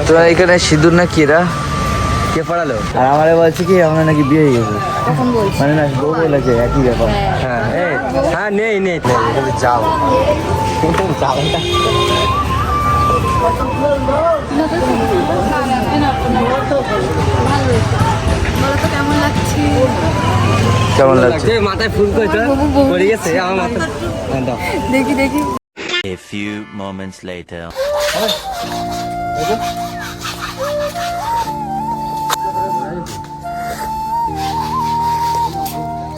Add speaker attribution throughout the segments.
Speaker 1: তোরা এখানে সিঁদুর না কিরা কে পড়ালো? আর আমারে বলছে কি আমরা নাকি বিয়ে হয়ে গেছে, মানে না বউ বলেছে একই ব্যাপার। হ্যাঁ হ্যাঁ নেই নেই যাও যাও কেমন লাগছে? মাথায় ফুল পড়ে গেছে আমার মাথা। দেখি দেখি।
Speaker 2: A few moments later.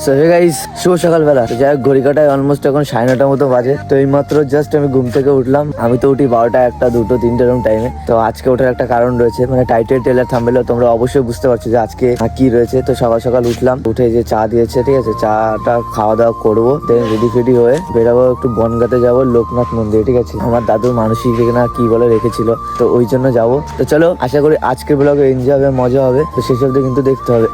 Speaker 1: So hey guys, শুভ সকালবেলা। যাই হোক, ঘড়ি কাটায় অলমোস্ট এখন 9:30 মতো বাজে। তো এই মাত্র জাস্ট আমি ঘুম থেকে উঠলাম। আমি তো উঠি 12টা, 1টা, 2টো, 3টে এরকম টাইমে। তো আজকে ওঠার একটা কারণ রয়েছে, মানে টাইটেল টেলার থাম্বনেলে তোমরা অবশ্যই বুঝতে পারছো যে আজকে কি রয়েছে। তো সকাল সকাল উঠলাম, উঠে যে চা দিয়েছে, ঠিক আছে, চাটা খাওয়া দাওয়া করবো, দেন রেডি ফেডি হয়ে বেরাবো, একটু বনগাতে যাবো, লোকনাথ মন্দির, ঠিক আছে। আমার দাদুর মানসিক না কি বলে রেখেছিল, তো ওই জন্য যাবো। তো চলো, আশা করি আজকের ব্লগে এনজয় হবে, মজা হবে। তো সেসব দিয়ে কিন্তু দেখতে হবে।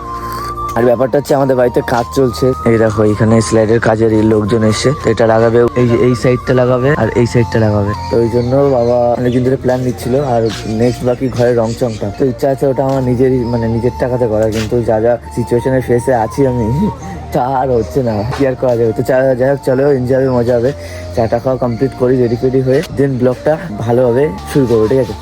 Speaker 1: আর ব্যাপারটা হচ্ছে আমাদের বাড়িতে কাজ চলছে। এই দেখো, এখানে স্লাইডের কাজের লোকজন এসে এটা লাগাবে, এই সাইডটা লাগাবে আর এই সাইডটা লাগাবে। তো ওই জন্য বাবা অনেকদিন ধরে প্ল্যান নিচ্ছিল। আর নেক্সট বাকি ঘরের রং চংটা তো ইচ্ছা আছে ওটা আমার নিজেরই, মানে নিজের টাকাতে করা। কিন্তু যা যা সিচুয়েশনের ফেসে আছি আমি, তা আর হচ্ছে না, কি আর করা যাবে। তো যাই হোক, চলো এনজয় হবে, মজা হবে। চাটা খাওয়া কমপ্লিট করি, রেডি ফেডি হয়ে দেন ব্লগটা ভালোভাবে শুরু করবো, ঠিক আছে।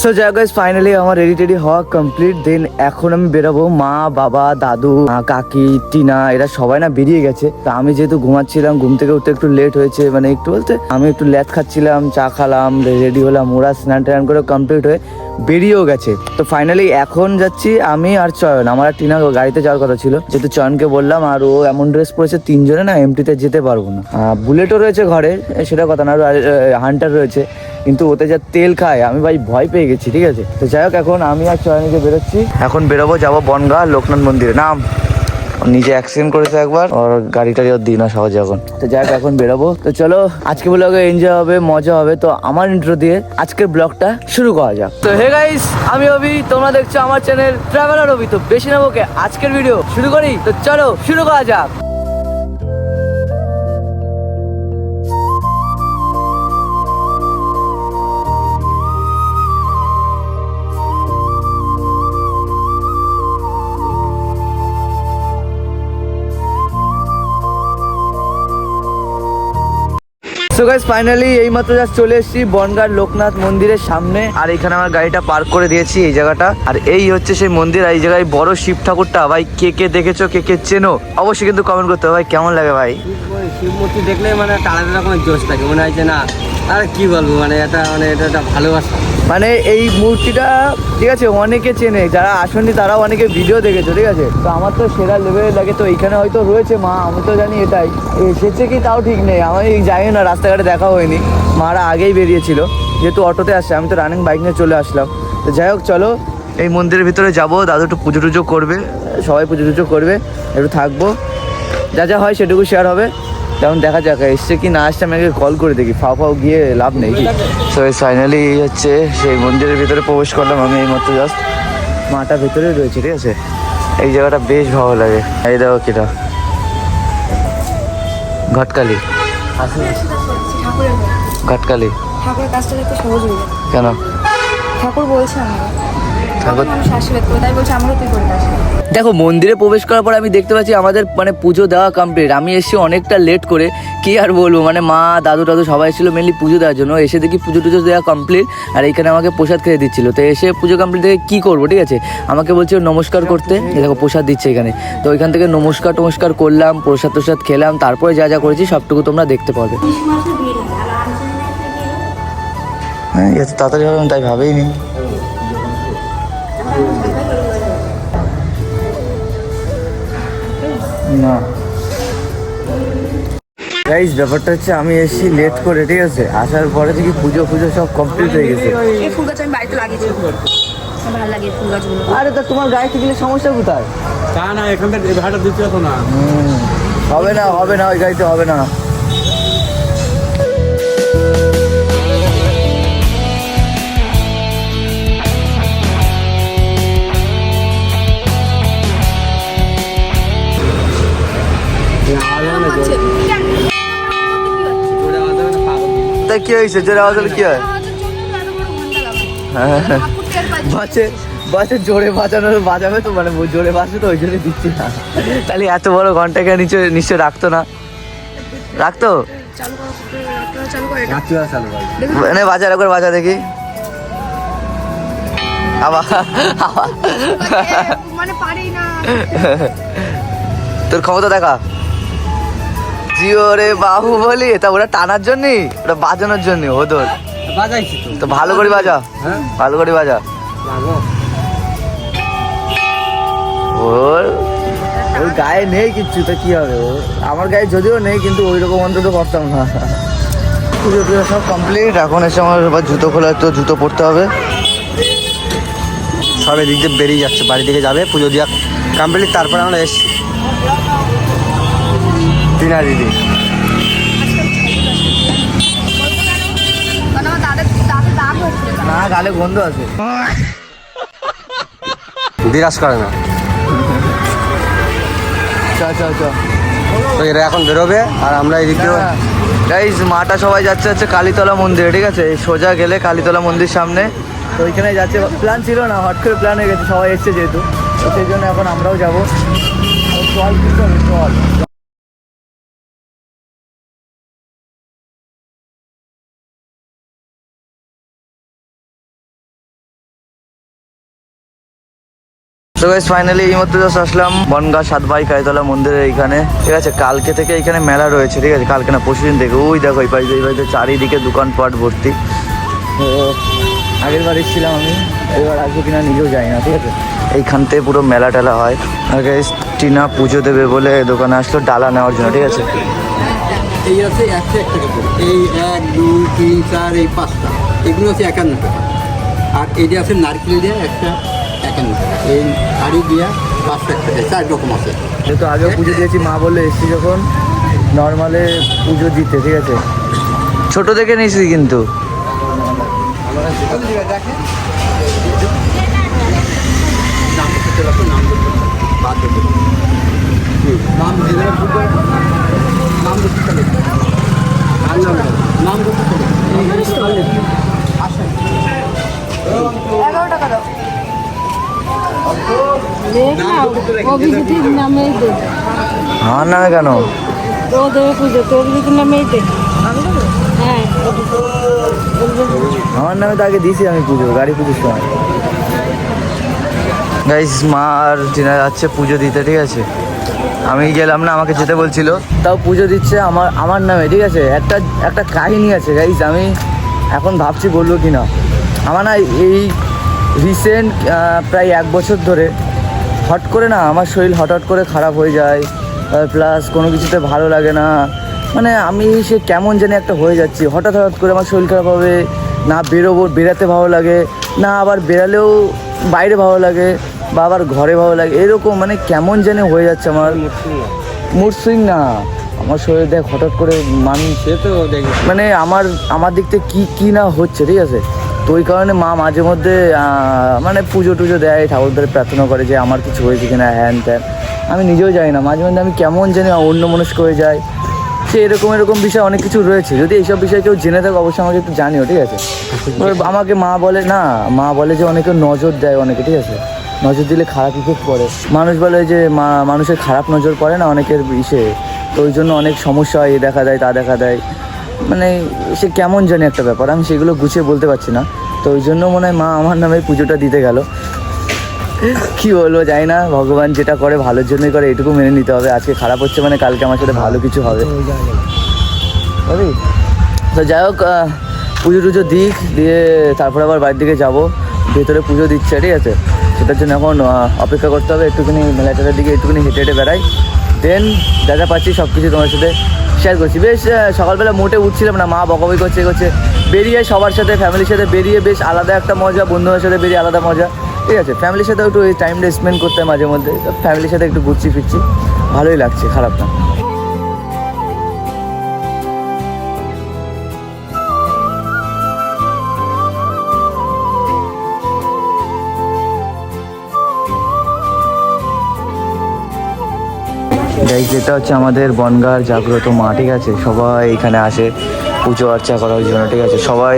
Speaker 1: সো যাই গাইস, ফাইনালি আমার রেডি টেডি হওয়া কমপ্লিট। দেন এখন আমি বেরোবো। মা, বাবা, দাদু, কাকি, টিনা এরা সবাই না বেরিয়ে গেছে। তা আমি যেহেতু ঘুমাচ্ছিলাম, ঘুম থেকে উঠতে একটু লেট হয়েছে, মানে একটু বলতে আমি একটু ল্যাদ খাচ্ছিলাম, চা খালাম, রেডি হলাম, ওরা স্নান টান করে কমপ্লিট হয়ে বেরিয়েও গেছে। তো ফাইনালি এখন যাচ্ছি আমি আর চয়ন। আমার আর টিনা গাড়িতে যাওয়ার কথা ছিল, যেহেতু চয়নকে বললাম, আর ও এমন ড্রেস পরেছে, তিনজনে না এমটিতে যেতে পারবো না। বুলেটও রয়েছে ঘরে, সেটা কথা না, আর হান্টার রয়েছে, কিন্তু ওতে যা তেল খায় আমি ভাই ভয় পেয়ে গেছি, ঠিক আছে। তো যাই হোক, এখন আমি আর চয়নিকে বেরোচ্ছি। এখন বেরোবো, যাবো বনগা লোকনাথ মন্দিরে। নাম নিজে অ্যাক্সিডেন্ট করেছে একবার, ওর গাড়িটারি ওর দিই না সহজে এখন। তো যাই হোক, এখন বেরোবো। তো চলো, আজকে ব্লগে এনজয় হবে, মজা হবে। তো আমার ইন্ট্রো দিয়ে আজকের ব্লগটা শুরু করা যাক। তো হে গাইস, আমি অভি, তোমরা দেখছো আমার চ্যানেল ট্রাভেলার অভি। তো বেশি নেবো কে, আজকের ভিডিও শুরু করি। তো চলো শুরু করা যাক। সো গাইস, ফাইনালি এইমাত্র জাস্ট চলে এসেছি বনগাঁর লোকনাথ মন্দিরের সামনে। আর এখানে আমার গাড়িটা পার্ক করে দিয়েছি, এই জায়গাটা। আর এই হচ্ছে সেই মন্দির। আর এই জায়গায় বড় শিব ঠাকুরটা, ভাই কে কে দেখেছো, কে কে চেনো, অবশ্যই কিন্তু কমেন্ট করতে হবে। ভাই কেমন লাগে ভাই?
Speaker 3: শিব মূর্তি দেখলে মানে আলাদা রকমের জোশ থাকে, মনে হয় যে না আর কি বলবো, মানে এটা একটা ভালোবাসা।
Speaker 1: মানে এই মূর্তিটা, ঠিক আছে, অনেকে চেনে, যারা আসেনি তারাও অনেকে ভিডিও দেখেছো, ঠিক আছে। তো আমার তো সেরা লেভেলে লাগে। তো এইখানে হয়তো রয়েছে মা, আমি তো জানি এটাই এসেছে কি তাও ঠিক নেই, আমি জানি না, রাস্তাঘাটে দেখা হয়নি। মারা আগেই বেরিয়েছিল, যেহেতু অটোতে আসছে, আমি তো রানিং বাইক নিয়ে চলে আসলাম। তো যাই হোক, চলো এই মন্দিরের ভিতরে যাবো। দাদু একটু পুজো টুজো করবে, সবাই পুজো টুজো করবে, একটু থাকবো, যা যা হয় সেটুকু শেয়ার হবে। তেমন দেখা যাক এসছে কি না আসছে, আমি আগে কল করে দেখি, ফাও গিয়ে লাভ নেই কি। তো ফাইনালি হচ্ছে সেই মন্দিরের ভিতরে প্রবেশ করলাম আমি এইমাত্র জাস্ট। মাটা ভেতরে রয়েছে, ঠিক আছে। এই জায়গাটা বেশ ভালো লাগে। এই দেখো কিটা ঘটকালি, ঘটকালি
Speaker 4: ঠাকুরের কাজটা দেখতে সহজ হয়ে যায়।
Speaker 1: কেন?
Speaker 4: ঠাকুর বলছে
Speaker 1: ঠাকুর
Speaker 4: আশীর্বাদ করে, তাই বলছে আমারও তুই করে আসি।
Speaker 1: দেখো, মন্দিরে প্রবেশ করার পর আমি দেখতে পাচ্ছি আমাদের মানে পুজো দেওয়া কমপ্লিট। আমি এসেছি অনেকটা লেট করে, কি আর বলবো, মানে মা, দাদু টাদু সবাই এসেছিলো মেনলি পুজো দেওয়ার জন্য। এসে দেখি পুজো টুজো দেওয়া কমপ্লিট, আর এইখানে আমাকে প্রসাদ খেতে দিচ্ছিলো। তো এসে পুজো কমপ্লিট থেকে কী করবো, ঠিক আছে, আমাকে বলছে নমস্কার করতে। দেখো প্রসাদ দিচ্ছে এখানে, তো ওইখান থেকে নমস্কার করলাম, প্রসাদ টোসাদ খেলাম, তারপরে যা যা করেছি সবটুকু তোমরা দেখতে পাবে। হ্যাঁ, এত তাড়াতাড়ি হবে তাই ভাবেই নি। না গাইস, ব্যাপারটা হচ্ছে আমি এসেছি লেট করে, ঠিক আছে। আসার পরে থেকে পুজো সব কমপ্লিট হয়ে গেছে।
Speaker 4: এই ফুল গাছ আমি বাড়িতে লাগিয়েছি, ভালো লাগে ফুল গাছগুলো।
Speaker 1: আরে তা তোমার গায়ে থেকে সমস্যা কোথায়?
Speaker 3: তা না, এখানটা ভাড়া দিতে হতো না।
Speaker 1: হবে না ওই গাড়িতে হবে না।
Speaker 4: পাচ্ছে। কেন?
Speaker 3: জোরে আওয়াজ হবে না, পাগল।
Speaker 1: তাই কি হয়েছে, জোরে আওয়াজ হলে কি হয়? হ্যাঁ। বাসে বাসে জোরে বাজাবে তো, মানে জোরে বাজবে তো, ওই জন্য দিচ্ছি না। তাহলে এত বড় ঘন্টাকে নিশ্চয় রাখতো না, রাখতো।
Speaker 3: রাত্রিবেলা চালু হয়।
Speaker 1: মানে বাজার একবার বাজা দেখি আবার।
Speaker 4: মানে পারি না।
Speaker 1: তোর ক্ষমতা দেখা। জিও রে বাহুবলি, তা ওরা টানার জন্য, ওটা বাজানোর জন্য ওদের।
Speaker 3: বাজাইছি তো।
Speaker 1: তো ভালো করে বাজা,
Speaker 3: হ্যাঁ
Speaker 1: ভালো করে বাজা।
Speaker 3: বাজো।
Speaker 1: ওর ওর গায়ে নেই কিচ্ছু, তো কি হবে? ও আমার গায়ে যদিও নেই, কিন্তু ওই রকম অন্তত করতাম না। পুজো টুজো সব কমপ্লিট, এখন এসে আমার এবার জুতো খোলা, তো জুতো পরতে হবে।
Speaker 3: সব এদিক দিয়ে বেরিয়ে যাচ্ছে, বাড়ি থেকে যাবে, পুজো দিয়া কমপ্লিট, তারপরে আমরা এসছি টিনা দিদি।
Speaker 4: কারণ আমার দাঁতে দাগ হয়েছিল।
Speaker 1: না, গালে গন্ধ আছে।
Speaker 3: বিরাজ করে না
Speaker 1: চ চ চ।
Speaker 3: তো এরা এখন বেরোবে, আর আমরা এদিক দিয়ে
Speaker 1: গাইস, মাটা সবাই যাচ্ছে হচ্ছে কালীতলা মন্দিরে, ঠিক আছে? এই সোজা গেলে কালীতলা মন্দির সামনে, তো ওইখানে যাচ্ছে। প্ল্যান ছিল না, হট করে প্ল্যান হয়ে গেছে, সবাই এসছে যেহেতু, তো সেই জন্য এখন আমরাও যাবো। চল কি করবে, চল। তো গাইস, ফাইনালি এই মধ্যে জাস্ট আসলাম বনগাঁ সাতভাই কালীতলা মন্দিরের এইখানে, ঠিক আছে? কালকে থেকে এইখানে মেলা রয়েছে, ঠিক আছে? কালকে না পরশুদিন থেকে। ওই দেখো এই বাড়িতে চারিদিকে দোকানপাট ভর্তি। তো আগের বার এসেছিলাম আমি, এবার আসবো কিনা নিজেও যাই না, ঠিক আছে? এইখান থেকে পুরো মেলা টেলা হয়। আর গাইস, টিনা পুজো দেবে বলে দোকানে আসলো ডালা নেওয়ার জন্য, ঠিক আছে?
Speaker 5: এই আছে 101 টাকা করে, এই 1 2 3 4 এই 5টা, এগুলো আছে 51 টাকা। আর এইটা আছে নারকেল দিয়ে একটা 51 টাকা, এই হাড়ি দিয়া 5 টাকা, 4 রকম আছে।
Speaker 1: যেহেতু আগেও পুজো দিয়েছি, মা বললে এসছি যখন নর্মালে পুজো দিতে, ঠিক আছে? ছোট থেকে নিয়েছি কিন্তু।
Speaker 5: নাম ভেবে নাম করতে চলে, নাম করতে চলে
Speaker 4: 11 টাকা দাও।
Speaker 6: অভিজিতের নামে দে,
Speaker 1: আমার নামে কেন?
Speaker 6: ও দেবে পুজো, তো অভিজিতের নামেই দে। হ্যাঁ,
Speaker 1: আমার নামে তো আগে দিয়েছি আমি পুজো, গাড়ি পুজোর সময়। গাইস, মা আর টিনা যাচ্ছে পুজো দিতে, ঠিক আছে? আমি গেলাম না, আমাকে যেতে বলছিল, তাও পুজো দিচ্ছে আমার নামে, ঠিক আছে? একটা কাহিনী আছে গাইস, আমি এখন ভাবছি বলবো কি না। আমার না এই রিসেন্ট প্রায় 1 বছর ধরে হট করে না আমার শরীর হঠাৎ করে খারাপ হয়ে যায়, প্লাস কোনো কিছুতে ভালো লাগে না, মানে আমি সে কেমন জানি একটা হয়ে যাচ্ছি। হঠাৎ করে আমার শরীর খারাপ হবে, না বেরাতে ভালো লাগে, না আবার বেরালেও বাইরে ভালো লাগে, বা আবার ঘরে ভালো লাগে, এরকম মানে কেমন জানি হয়ে যাচ্ছে আমার। মুড সুইং না, আমার শরীরে দেখ হঠাৎ করে
Speaker 3: সে তো দেখবে
Speaker 1: মানে আমার দিক থেকে কি না হচ্ছে, ঠিক আছে? তো ওই কারণে মা মাঝে মধ্যে মানে পুজো টুজো দেয়, ঠাকুরদের প্রার্থনা করে যে আমার কিছু হয়েছে কিনা, হ্যান ত্যান। আমি নিজেও জানি না, মাঝে মধ্যে আমি কেমন জানি অন্যমনস্ক হয়ে যাই। সে এরকম বিষয় অনেক কিছু রয়েছে, যদি এইসব বিষয়ে কেউ জেনে থাকে অবশ্যই আমাকে একটু জানিও, ঠিক আছে? এবার আমাকে মা বলে যে অনেকে নজর দেয়, অনেকে, ঠিক আছে? নজর দিলে খারাপ ইফেক্ট পড়ে। মানুষ বলে যে মানুষের খারাপ নজর পড়ে না অনেকের ইসে, তো ওই জন্য অনেক সমস্যা হয়, এ দেখা দেয় তা দেখা দেয়, মানে সে কেমন জানি একটা ব্যাপার, আমি সেগুলো গুছিয়ে বলতে পারছি না। তো ওই জন্য মনে হয় মা আমার নামে পুজোটা দিতে গেল। কি বলবো জানি না, ভগবান যেটা করে ভালোর জন্যই করে, এটুকু মেনে নিতে হবে। আজকে খারাপ হচ্ছে মানে কালকে আমার সাথে ভালো কিছু হবে, বুঝলি? তো যাই হোক, পুজো টুজো দিয়ে তারপরে আবার বাড়ির দিকে যাবো। ভেতরে পুজো দিচ্ছে, ঠিক আছে? সেটার জন্য এখন অপেক্ষা করতে হবে, একটুখানি মেলাটার দিকে একটুখানি হেঁটে বেড়াই, দেন যা পাচ্ছি সব কিছু তোমার সাথে শেয়ার করছি। বেশ সকালবেলা মোটে উঠছিলাম না, মা বকাবকি করছে, বেরিয়ে সবার সাথে ফ্যামিলির সাথে বেরিয়ে বেশ আলাদা একটা মজা, বন্ধুদের সাথে বেরিয়ে আলাদা মজা, ঠিক আছে? ফ্যামিলির সাথেও একটু এই টাইমটা স্পেন্ড করতে হয় মাঝে মধ্যে, ফ্যামিলির সাথে একটু ঘুরছি ফিরছি, ভালোই লাগছে, খারাপ না। গাইস এটা হচ্ছে আমাদের বনগাঁর জাগ্রত মা, ঠিক আছে? সবাই এখানে আসে পুজো অর্চা করার জন্য, ঠিক আছে? সবাই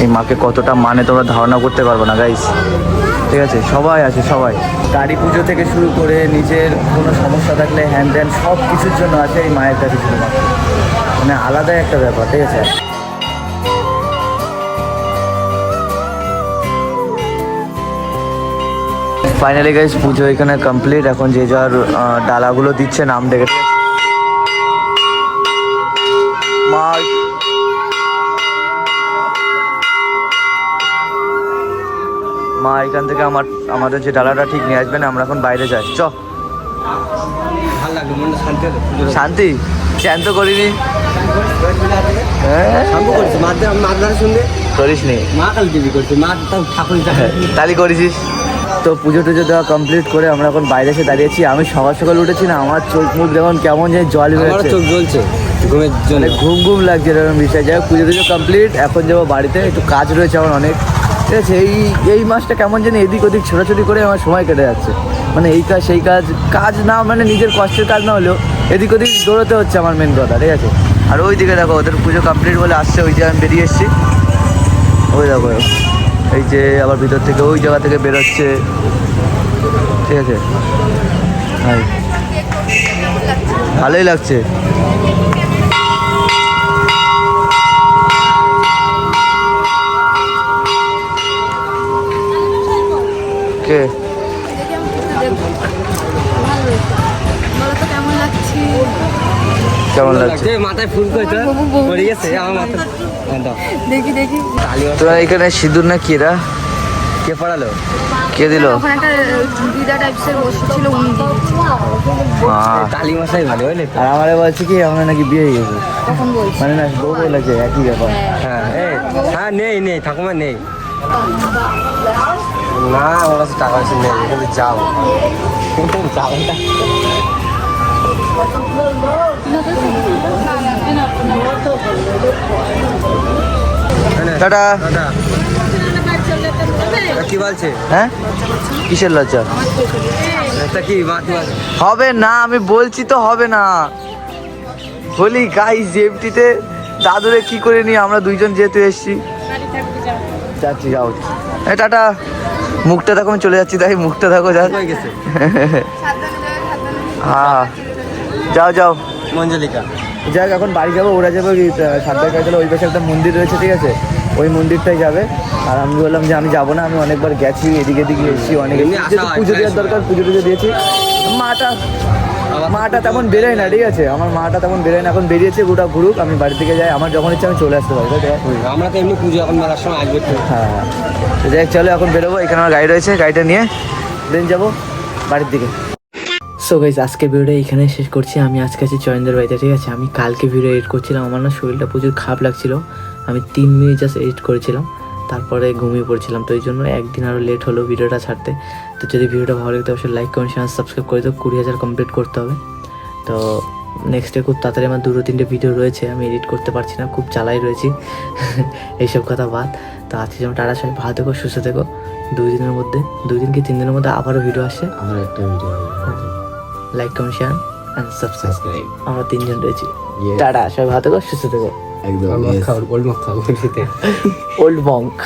Speaker 1: এই মাকে কতটা মানে তোমরা ধারণা করতে পারবো না গাইস, ঠিক আছে? সবাই আছে, সবাই। গাড়ি পুজো থেকে শুরু করে নিজের কোনো সমস্যা থাকলে হ্যান্ড ত্যান সব কিছুর জন্য আছে এই মায়ের কাছে শুধুমাত্র, মানে আলাদাই একটা ব্যাপার, ঠিক আছে? ফাইনালি গাইস পুজো এখানে কমপ্লিট। এখন যে যার ডালাগুলো দিচ্ছে নাম ডেকে। মা মা এখান থেকে আমাদের যে ডালাটা ঠিক নিয়ে আসবেন, আমরা এখন বাইরে যাই। চ
Speaker 3: ভালো লাগলো, মনটা শান্তি হলো।
Speaker 1: শান্তি চ্যান তো করিনি। হ্যাঁ
Speaker 3: শাম্পু করছি মাদ্রাসা শুনবে
Speaker 1: করিস নি,
Speaker 3: মা কালী দেবী করছে, মা তাও ঠাকুর
Speaker 1: তালি করেছিস তো। পুজো টুজো দেওয়া কমপ্লিট করে আমরা এখন বাইরে এসে দাঁড়িয়েছি। আমি সকাল সকাল উঠেছি না, আমার চোখ মুখ দেখুন কেমন যে জল বেরোচ্ছে,
Speaker 3: চোখ জ্বলছে ঘুমের জন্য,
Speaker 1: মানে ঘুম ঘুম লাগছে এরকম বিষয়। যাই হোক পুজো টুজো কমপ্লিট, এখন যাবো বাড়িতে, একটু কাজ রয়েছে আমার অনেক, ঠিক আছে? এই মাসটা কেমন যেন এদিক ওদিক ছোটাছুটি করে আমার সময় কেটে যাচ্ছে, মানে এই কাজ সেই কাজ না, মানে নিজের কষ্টের কাজ না হলেও এদিক ওদিক দৌড়তে হচ্ছে আমার মেন কথা, ঠিক আছে? আর ওই দিকে দেখো ওদের পুজো কমপ্লিট বলে আসছে, ওই যে আমি বেরিয়ে এসেছি, ওই দেখো এই যে আবার ভিতর থেকে ওই জায়গা থেকে বেরোচ্ছে, ঠিক আছে? হ্যাঁ ভালোই লাগছে। কে কেমন লাগছে?
Speaker 3: মাথায় ফুল করে পড়ে গেছে আমার মাথা।
Speaker 6: দেখি দেখি
Speaker 1: তোরা এখানে সিঁদুর না কি এরা
Speaker 3: কে পড়ালো?
Speaker 1: কে দিল?
Speaker 4: ওখানে একটা দিদা টাইপসের বসেছিল, উনি দিয়েছে।
Speaker 3: কালী মশাই ভালো হলে
Speaker 1: আর আমারে বলছে কি আমরা নাকি বিয়ে হয়ে গেছে,
Speaker 4: তখন বলছি
Speaker 1: মানে না বউ বলেছে একই ব্যাপার।
Speaker 3: হ্যাঁ হ্যাঁ নেই ঠাকুমা নেই না, আমার কাছে টাকা পয়সা নেই, কিন্তু যাও যাও না।
Speaker 1: টাটা।
Speaker 3: দাদা কি বলছে?
Speaker 1: হ্যাঁ কিসের লজ্জা?
Speaker 3: এটা কি মা কি বলছে?
Speaker 1: হবে না, আমি বলছি তো হবে না। বলি গাইস জেএফটিতে দাদুরে কি করে নিয়ে আমরা দুইজন যেহেতু এসছি, যাচ্ছি যাও। টাটা। মুখটা দেখো আমি চলে যাচ্ছি, তাই মুখটা দেখো যা।
Speaker 3: হয়ে গেছে
Speaker 1: হ্যাঁ যাও যাও।
Speaker 3: মঞ্জলিকা
Speaker 1: যাক এখন বাড়ি যাবো, ওরা যাবে সাতটার কাছে, ওই পাশে একটা মন্দির রয়েছে, ঠিক আছে? ওই মন্দিরটাই যাবে। আর আমি বললাম যে আমি যাবো না, আমি অনেকবার গেছি এদিকে এদিকে এসেছি, অনেক পুজো দেওয়ার দরকার, পুজো টুজো দিয়েছি। মাটা তেমন বেরোয় না, ঠিক আছে? আমার মাটা তেমন বেরোয় না, এখন বেরিয়েছে গোটা ঘুরুক, আমি বাড়ি থেকে যাই, আমার যখন ইচ্ছে আমি চলে আসতে পারি, তাই তো?
Speaker 3: আমরা তো এমনি পুজো এখন মেলার সময় আসবে তো।
Speaker 1: হ্যাঁ তো যাই চলো এখন বেরোবো, এখানে আমার গাড়ি রয়েছে, গাড়িটা নিয়ে দেন যাবো বাড়ির দিকে। সো গাইজ আজকে ভিডিওটা এখানে শেষ করছি। আমি আজকে আছি চয়নদের বাড়িতে, ঠিক আছে? আমি কালকে ভিডিও এডিট করছিলাম, আমার না শরীরটা প্রচুর খারাপ লাগছিল, আমি 3 মিনিট জাস্ট এডিট করেছিলাম, তারপরে ঘুমিয়ে পড়ছিলাম, তো এই জন্য একদিন আরও লেট হলো ভিডিওটা ছাড়তে। তো যদি ভিডিওটা ভালো লাগে তো অবশ্যই লাইক কমেন্ট শেয়ার সাবস্ক্রাইব করে দাও। 20,000 কমপ্লিট করতে হবে। তো নেক্সটে খুব তাড়াতাড়ি আমার 2-3টে ভিডিও রয়েছে, আমি এডিট করতে পারছি না, খুব চালাই রয়েছি এইসব কথা বাদ। তো আজকে যেমন টাটা, সবাই ভালো থেকো, সুস্থ থেকো। 2 দিনের মধ্যে 2 দিন কি 3 দিনের মধ্যে আবারও ভিডিও আসছে,
Speaker 5: আমার একটা video
Speaker 1: like comment share and subscribe.
Speaker 5: Subscribe
Speaker 1: আমরা 3 জন রয়েছি। টাটা, সবাই ভালো থেকো, সুস্থ থেকো।
Speaker 5: একদম
Speaker 3: ওল্ড মক্কা
Speaker 1: ওল্ড মঙ্ক